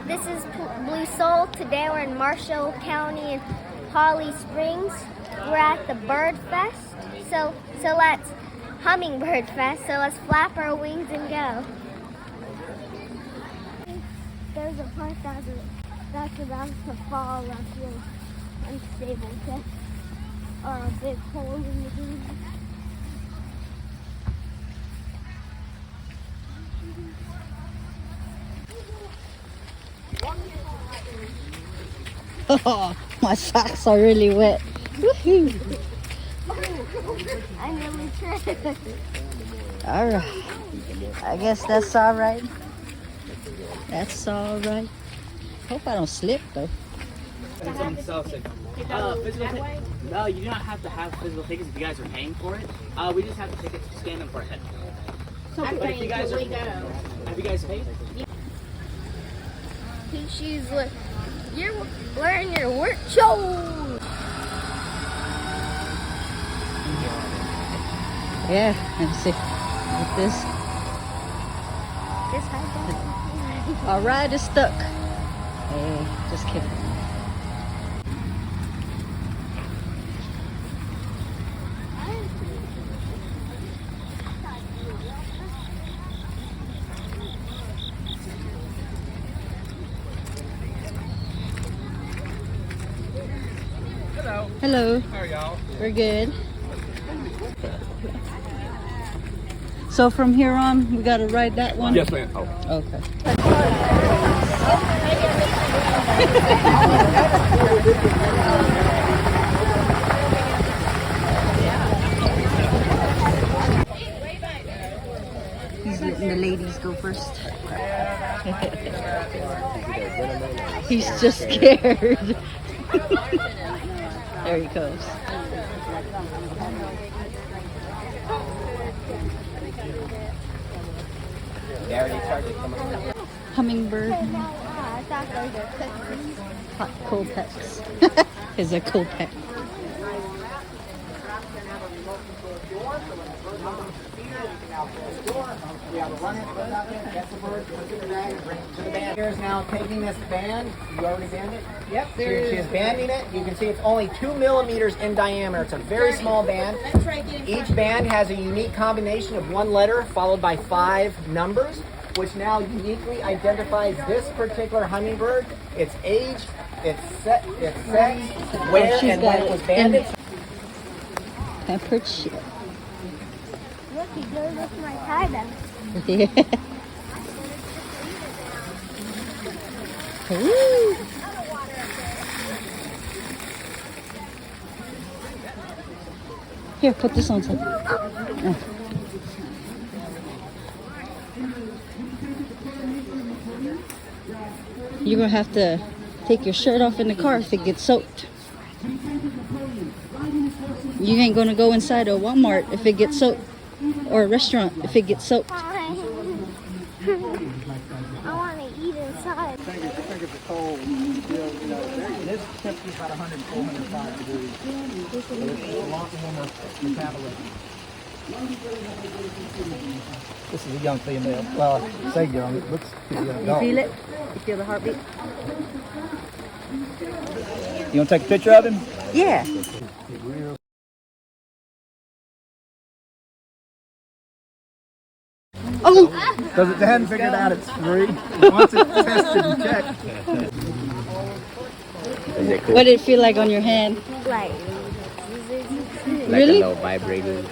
This is Blue Soul. Today we're in Marshall County in Holly Springs. We're at the Bird Fest. So let's Hummingbird Fest. So let's flap our wings and go. There's a part that's about to fall up really unstable, okay? Or a big hole in the ground. Oh, my socks are really wet. Woohoo! I nearly tripped. All right. I guess that's all right. That's all right. Hope I don't slip though. Physical no, you do not have to have physical tickets if you guys are paying for it. We just have the tickets to scan them for a head. But if you guys have you guys paid? Pink shoes look. You're wearing your work shoes. Yeah, let me see. With this. This high. All right, it's stuck. Hey, just kidding. Hello. How are y'all? We're good. So from here on, we gotta ride that one? Yes, ma'am. Oh. Okay. He's letting the ladies go first. He's just scared. There he goes. Hummingbird. Hot cold pets. Is a cold pet. Here's now taking this band. You already banned it? Yep. She is banding it. You can see it's only 2 millimeters in diameter. It's a very small band. Each band has a unique combination of one letter followed by 5 numbers, which now uniquely identifies this particular hummingbird, its age, its sex, where and when it was banded. Pampered shit. Look, he goes with my tie down. Yeah. Woo. Here, put this on top. You're gonna have to take your shirt off in the car if it gets soaked. You ain't gonna go inside a Walmart if it gets soaked, or a restaurant if it gets soaked. I want to eat inside. I think it's a cold deal, you know. This temperature is about 104, 105 degrees. So it's a lot warmer metabolism. This is a young female. Well, say young. It looks to be an adult. You feel it? You feel the heartbeat? You want to take a picture of him? Yeah. Oh! Because it hadn't figured out it's free. Once it's tested and checked. Is it cool? What did it feel like on your hand? Like Really? A little vibrating.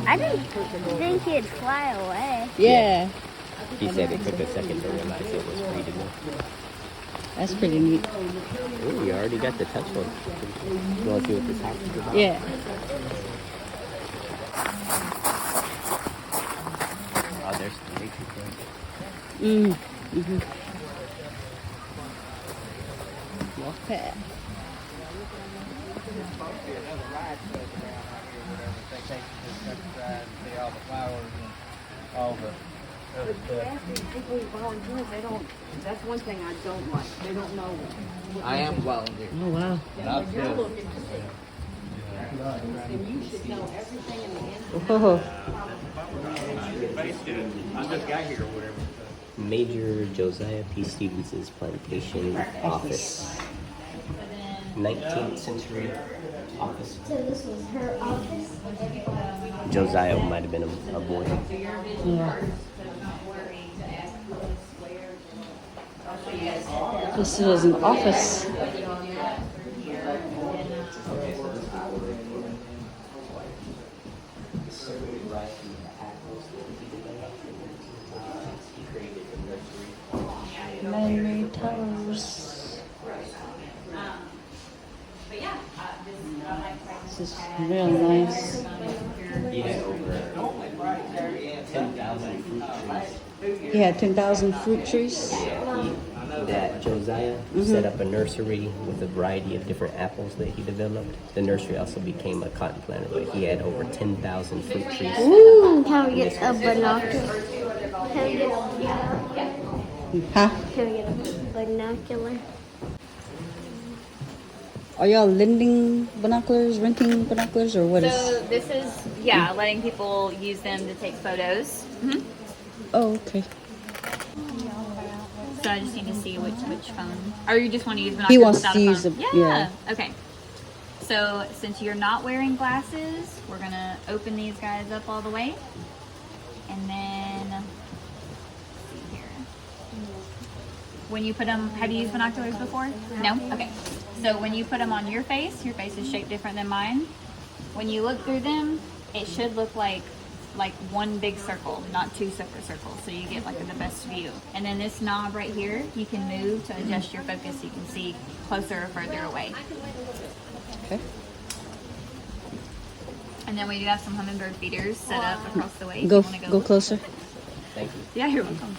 I didn't think he'd fly away. Yeah. He said it took a second to realize it was free to go. That's pretty neat. Ooh, you already got the touch one. You want to see what this happens about? Yeah. Oh, there's the nature thing. Mm-hmm. Walk past. That's one thing I don't like. They don't know. I am volunteer. Oh wow. And you should know everything in the end. Oh. I just got here or whatever. Major Josiah P. Stevens's plantation office. 19th century office. So this was her office? Josiah might have been a boy. Yeah. This was an office. Man-made towers. This is real nice. He had over 10,000 fruit trees. He had 10,000 fruit trees. Yeah, that Josiah set up a nursery with a variety of different apples that he developed. The nursery also became a cotton planter, but he had over 10,000 fruit trees. Ooh, can we get a binocular? Can we get a binocular? Huh? Can we get a binocular? Are y'all lending binoculars, renting binoculars, or what is? So this is, yeah, letting people use them to take photos. Oh, okay. So I just need to see which phone. Or you just want to use binoculars He wants without to a use phone? the- Yeah. yeah. Okay. So since you're not wearing glasses, we're gonna open these guys up all the way, and then let's see here. When you put them, have you used binoculars before? No. Okay. So when you put them on your face is shaped different than mine. When you look through them, it should look like one big circle, not two separate circles, so you get like the best view. And then this knob right here, you can move to adjust your focus so you can see closer or further away. Okay. And then we do have some hummingbird feeders set up across the way. if Go, you wanna go look. closer. Thank you. Yeah, you're welcome.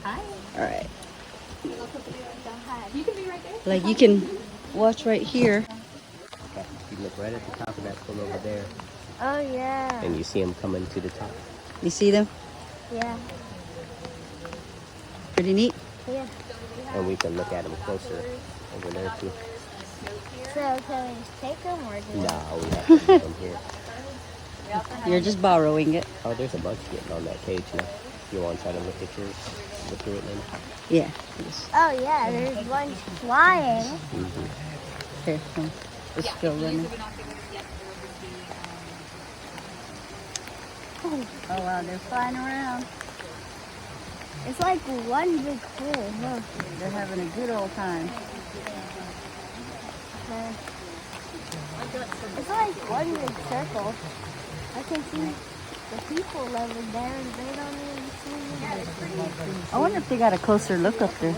Hi. All right. You can be right there. Like you can watch right here. Okay. You look right at the top of that thing over there, Oh, yeah. and you see him coming to the top. You see them? Yeah. Pretty neat. Yeah. And we can look at him closer over there too. So can we just take them or do No, we have to leave him here. You're just borrowing it. Oh, there's a bunch getting on that cage now. You want to try to look at yours? Look through it then? Yeah. Just, Oh, yeah, there's one flying. here, come. Let's go running. Oh wow, they're flying around. It's like one big hole, huh? They're having a good old time. It's like one big circle. I can see the people over there and they don't even see me. I wonder if they got a closer look up there.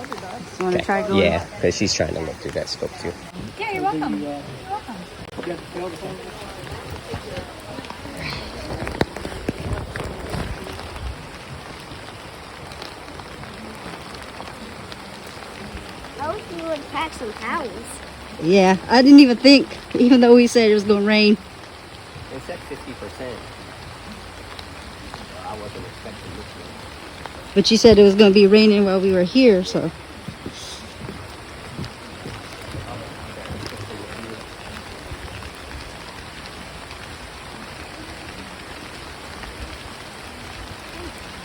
You want to try going? Yeah, because she's trying to look through that scope too. Yeah, you're welcome. You're welcome. I wish we would pack some towels. Yeah, I didn't even think, even though we said it was going to rain. It said 50%. I wasn't expecting this one. But you said it was going to be raining while we were here, so.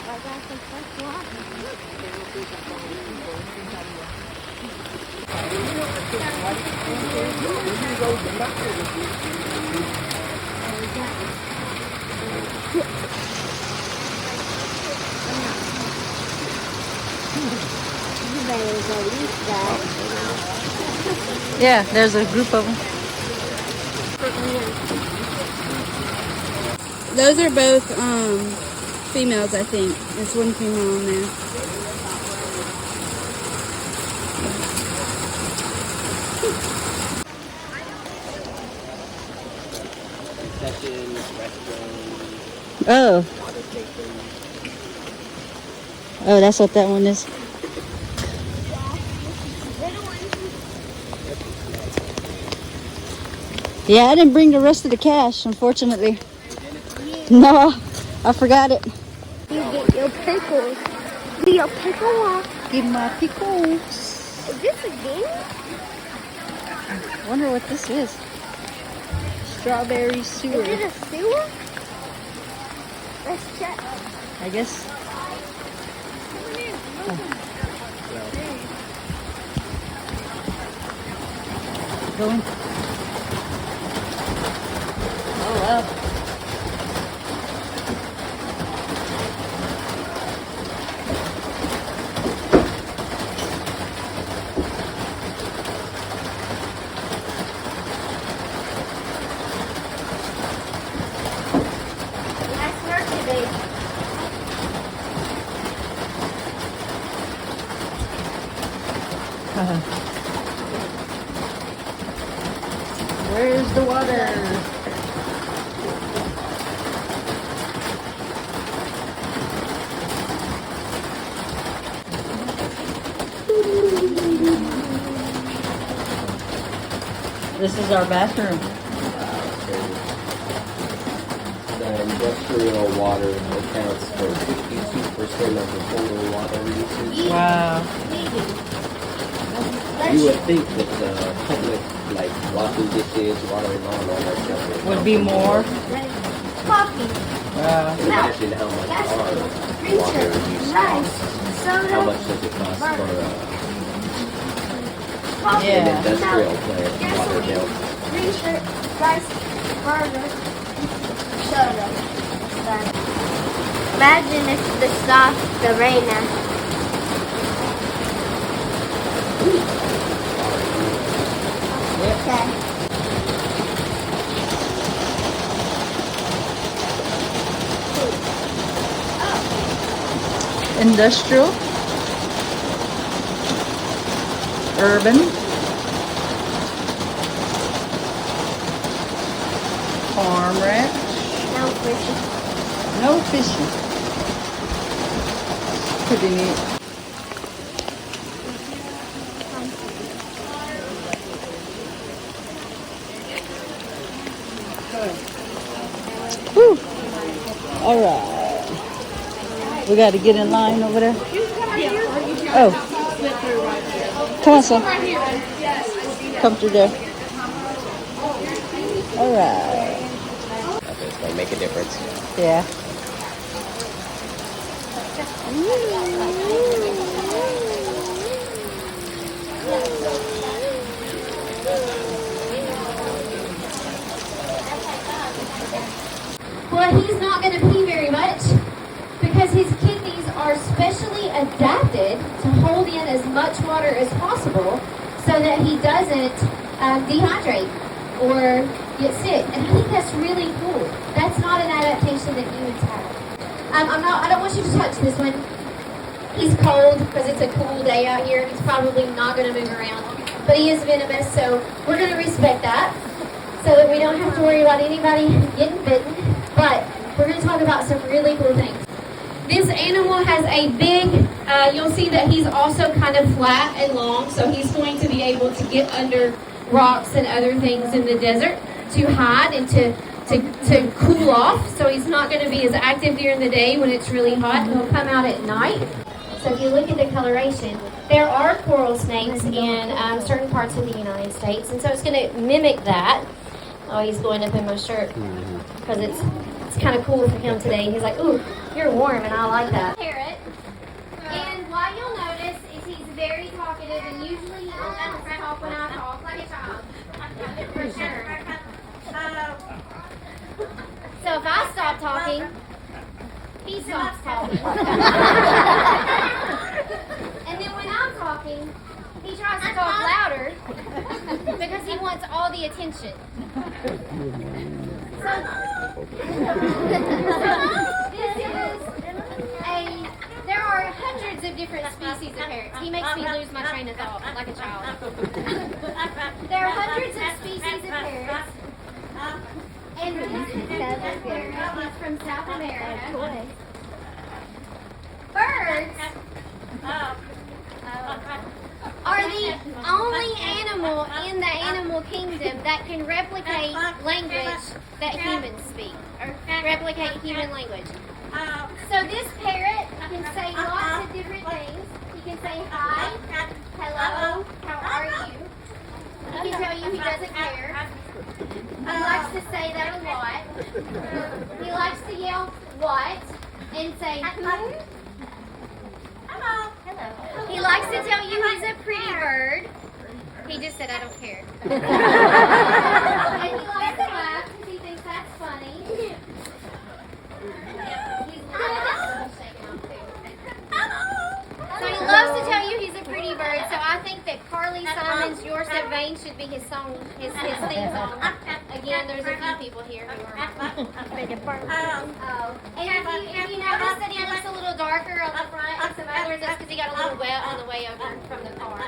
I got some fresh water. You better go eat that. Yeah, there's a group of them. Those are both females, I think. There's one female on there. Concessions, restrooms, Oh, water stations. oh, that's what that one is. Yeah, I didn't bring the rest of the cash, unfortunately. No, I forgot it. You get your pickles. Do your pickle walk. Get my pickles. Is this a game? Wonder what this is. Strawberry sewer. Is it a sewer? Let's check. I guess. Come on in. Going. Oh wow. Nice work today. Where's the water? This is our bathroom. The industrial water accounts for 52% of the total water usage. Wow. You would think that the public, like washing dishes, watering lawn, all that stuff Would be more. Coffee, Wow. Imagine how much our water use rice, costs. How soda, much does it cost for coffee, an Yeah. industrial plant water bill? t-shirt, rice, burger, soda. Imagine if the stopped the rain now. Okay. Industrial. Urban. Farm ranch. No fishing. No fishing. Pretty neat. Whew. All right. We got to get in line over there. Oh. Come on, son. Come through there. All right. It's gonna make a difference. Yeah. Well, he's not going to pee very much because his kidneys are specially adapted to hold in as much water as possible so that he doesn't dehydrate or get sick. And I think that's really cool. That's not an adaptation that humans have. I don't want you to touch this one. He's cold because it's a cool day out here. He's probably not going to move around. But he is venomous, so we're going to respect that so that we don't have to worry about anybody getting bitten. But we're going to talk about some really cool things. This animal has a big, you'll see that he's also kind of flat and long, so he's going to be able to get under rocks and other things in the desert to hide and to cool off. So he's not going to be as active during the day when it's really hot. He'll come out at night. So if you look at the coloration, there are coral snakes in certain parts of the United States, and so it's going to mimic that. Oh, he's going up in my shirt because it's kind of cool for him today. He's like, ooh, you're warm, and I like that. Parrot. And what you'll notice is he's very talkative, and usually he wants to talk when I talk, like a child. For sure. So if I stop talking, he stops talking. And then when I'm talking, he tries to talk louder because he wants all the attention. There are hundreds of different species of parrots. He makes me lose my train of thought like a child. There are hundreds of species of parrots. And this is parrot. He's from South America. Birds are the only animal in the animal kingdom that can replicate language that humans speak, or replicate human language. So this parrot can say lots of different things. He can say hi, hello, how are you? He can tell you he doesn't care. He likes to say that a lot. He likes to yell what and say who. Hello. He likes to tell you he's a pretty bird. He just said, I don't care. And he likes to laugh because he thinks that's funny. So he loves to tell you he's a pretty bird. So I think that Carly Simon's Yours in Vain should be his song, his theme song. Again, there's a few people here who are making fun of him. And if you notice that he looks a little darker on the front and some others, that's because he got a little wet on the way over from the car.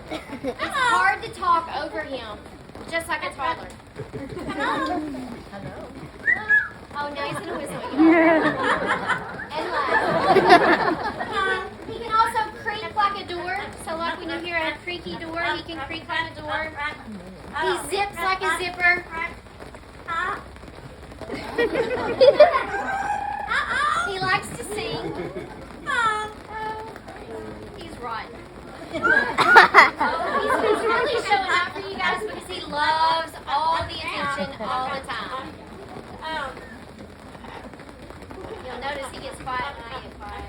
It's hard to talk over him, just like a toddler. Oh, now he's gonna whistle at you. And laugh. He can also creak like a door. So like when you hear a creaky door, he can creak like a door. He zips like a zipper. He likes to sing. He's rotten. He's really showing out for you guys because he loves all the attention all the time. You'll notice he gets quiet when I get quiet.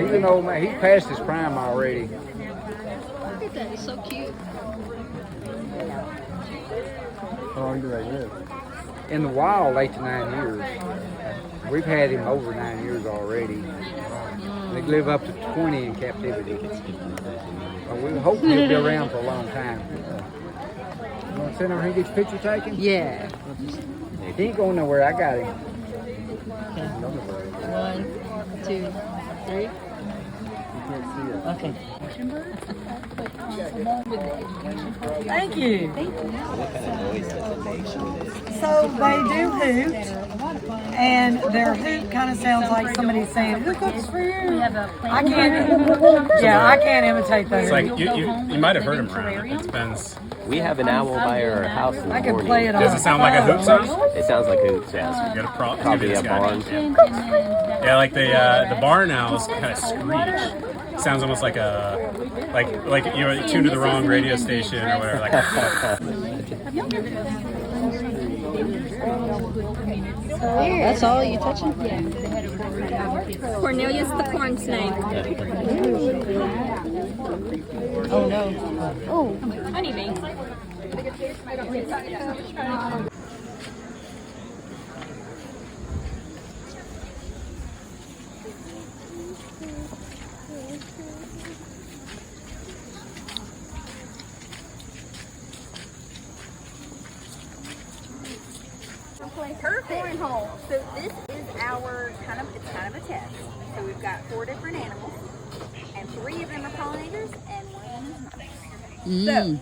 He's an old man. He's past his prime already. Look at that. He's so cute. How long do they live? In the wild, 8 to 9 years. We've had him over 9 years already. They live up to 20 in captivity. We hope he'll be around for a long time. You want to sit over here and get your picture taken? Yeah. He ain't going nowhere. I got him. 1, 2, 3. Okay. Thank you. What kind of noise does it make? So they do hoot, and their hoot kind of sounds like somebody saying, "Who cooks for you?" I can't imitate that. It's like you might have heard him around. It depends. We have an owl by our house in the I can morning. play it Does on. it sound like a hoot sound? It sounds like hoots, yeah. You got a prop. Probably a barn. Yeah, like the barn owls kind of screech. Sounds almost like a like you're tuned to the wrong radio station or whatever. Like. That's all you touching? Cornelius the corn snake. Oh no. Honeybee. Perfect. So this is our kind of a test. So we've got 4 different animals, and 3 of them are pollinators, and 1 is not. So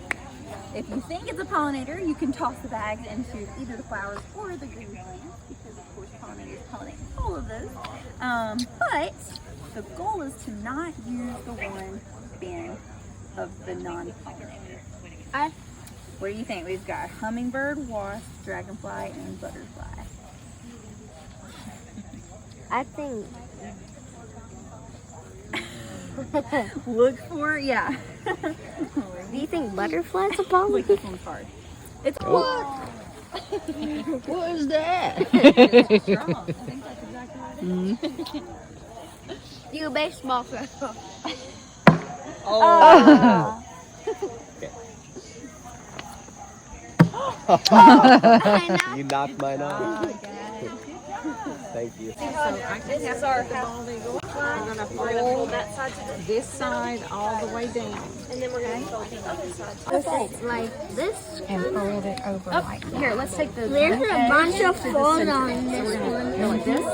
if you think it's a pollinator, you can toss the bags into either the flowers or the green plants, because of course pollinators pollinate all of those. But the goal is to not use the one bin of the non-pollinator. What do you think? We've got hummingbird, wasp, dragonfly, and butterfly. I think. Look for, yeah. Do you think butterflies are Look, pollinated? this one's hard. It's What? What is that? strong. I think that's exactly right. You a baseball thrower. Oh. You knocked mine off. Thank you. This is our bald eagle. We're gonna fold that side to this side all the way down, and then we're gonna fold the other side. Like this. And fold it over like that. Here, let's take the. There's a bunch of fold on this one. Like this.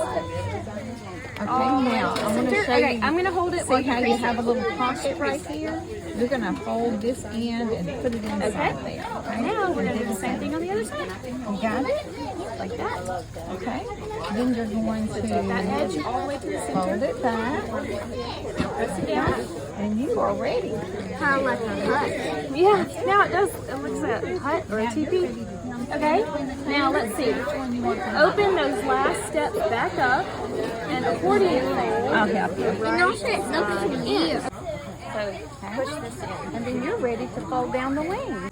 Okay, now I'm going to show Okay, you. I'm gonna hold it. See like how you this. have a little pocket right here? You're going to hold this end and put it inside there. Okay? Now we're gonna do the same thing on the other side. You got it? Like that. Okay. Then you're going That edge to all the way to the center. fold it back. Press it down. And you are ready. Kind of like a hut. Yeah. Now it does. It looks like a hut or a teepee. Okay. Now let's see. Open those last steps back up and accordion fold. I'll help you. And also it's nothing to you. So push this in. And then you're ready to fold down the wings.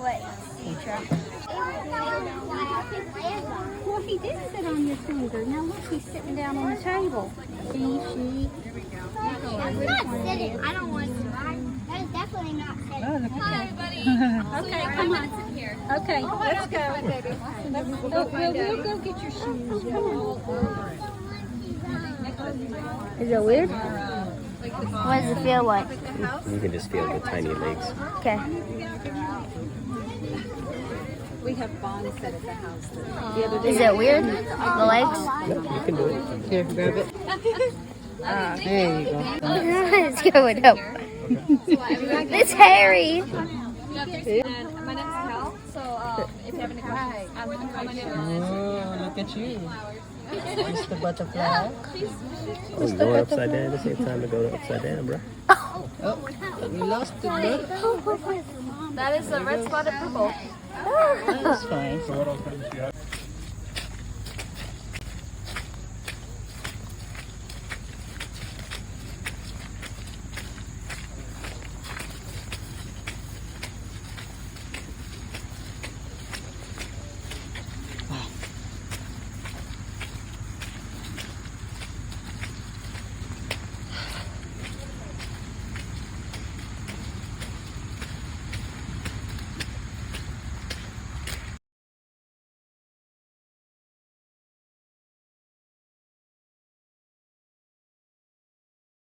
Wait. he did sit on your finger. Now look, he's sitting down on the table. She. I'm not sitting. I don't want to. That is definitely not sitting. Oh, look at that. Okay, come on. Okay, let's go. We'll go get your shoes. Is it weird? What does it feel like? You can just feel the tiny legs. Okay. We have bonds set at the house. The other day. Is it weird? The legs? No, you can do it. Here, grab it. There you go. It's going up. It's hairy. My name's Cal. So if you have any questions, I'm going to call my name. Oh, look at you. Mr. Butterfly. Oh, you're going upside down? This ain't time to go upside down, bro. Oh, we lost it, bro. That is a red spotted purple. That's fine. So what else did you have?